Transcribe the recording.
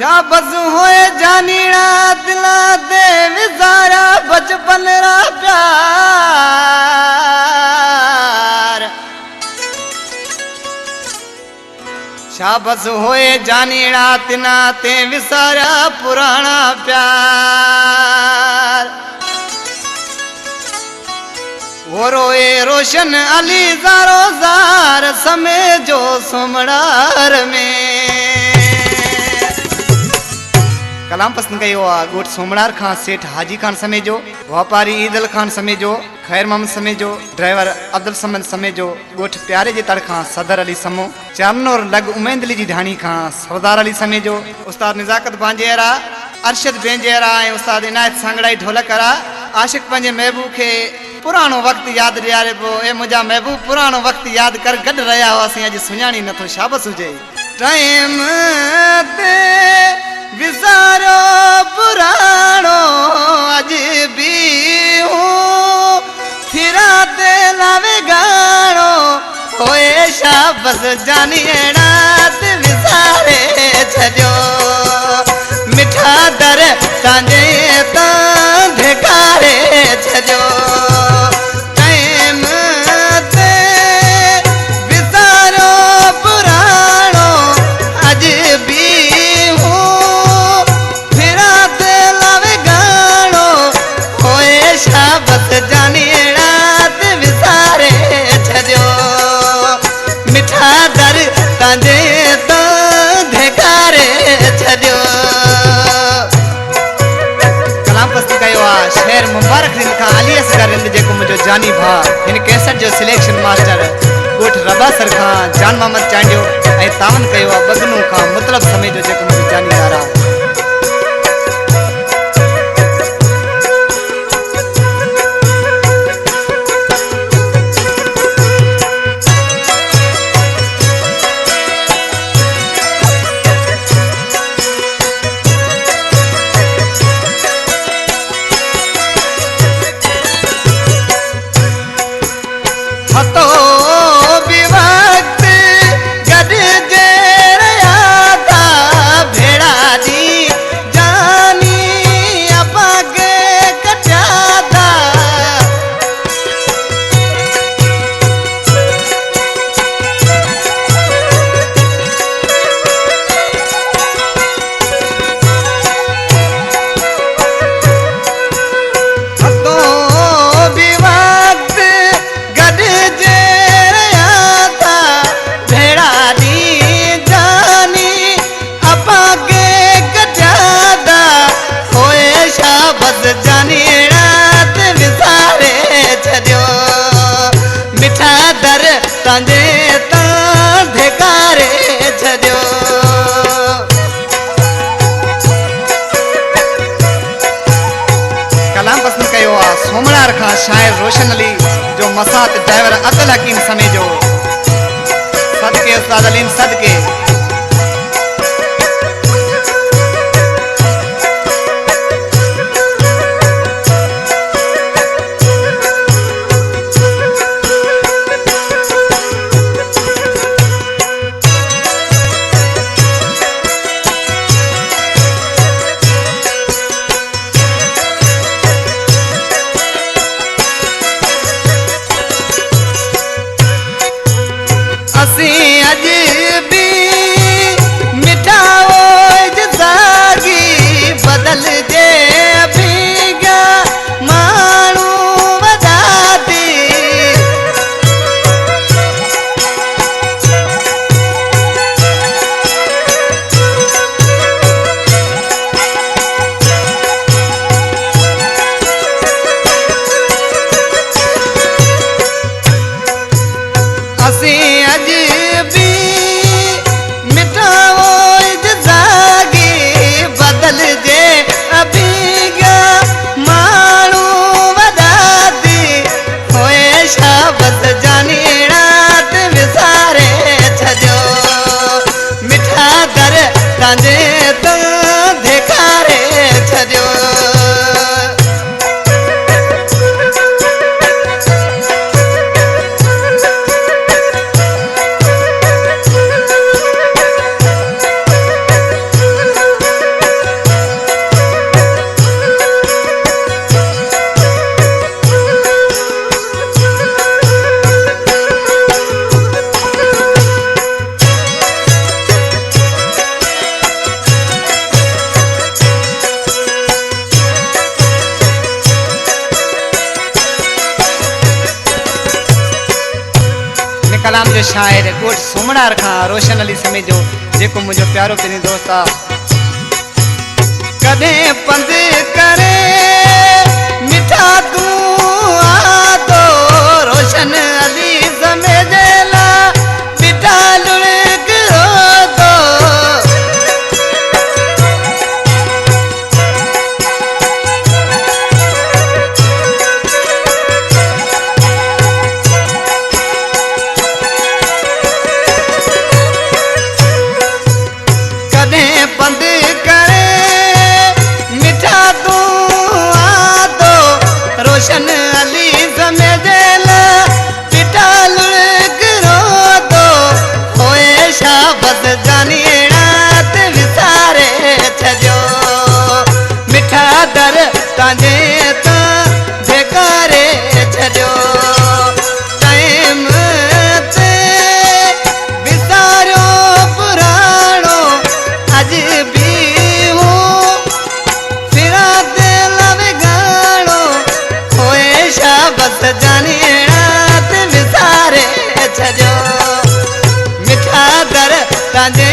शाबस होए जानीड़ा दिला दे विसारा बचपन रा प्यार। शाबस होए जानीड़ा तिना ते विसारा पुराना प्यार। वो रोए रोशन अली ज़ारो ज़ार समय जो सोमड़ार में। कलाम पसंद कयो आ गोठ सोमड़ार खां सेठ हाजी खान समेजो, व्यापारी ईदल खान समेजो, खैर मोहम्मद समेजो, ड्राइवर अब्दुल समद समेजो, गोठ प्यारे जे तड़ खां सदर अली समो, चामनोर लग उमेंद अली जी ढाणी खां सरदार अली समेजो, उस्ताद निजाकत बांजेरा, अरशद बेंजेरा ऐं उस्ताद इनायत सांगड़ाई ढोलकरा। आशिक पंहिंजे महबूब खे पुराणो वक्त याद ॾियारे पियो। ए मुंहिंजा महबूब पुराणो वक्त याद कर गॾु रहिया हुआसीं, अॼु सुञाणी नथो शाबस हुजे। टाइम ते विसारो पुराणो अॼु बि हूं थिरा ते लावे गाणो होए शाबस जानी रात विसारे छॾियो। मिठा दर तव्हांजे तां धिकारे छॾियो। शेर मुबारक दिन का अली असगर जेको मुझो जानी भा इन कैसेट जो सिलेक्शन मास्टर गोठ रबा सर खां जान मोहम्मद चांडियो ऐं तावन कयो आहे बगनू खां मतलब समय जो जेको मुझो जानी दारा। सोमनार खां शायर रोशन अली जो मसात ड्राइवर अतल हकीम समेजो, सदके उस्ताद अलीम सदके। कलाम जो शायर गोठ सोमनार खां रोशन अली समेजो जेको मुझो प्यारो पहिरीं दोस्त आ कदें पंध करे मिठा तू आदो रोशन अली समेजला मिठा लुणक रोदो बंद करे मिठा तू आदो रोशन अली समेजला पिटा लुणक रोदो होए शाबत जानीड़ा ते विसारे छजो मिठा दर तांजे ता बेकारे छजो टाइम ते विसारो पुराणो आज भी हूँ फिरा दिल बिगाड़ो होए शाबत जानीड़ा ते विसारे छजो मिठा दर तांजे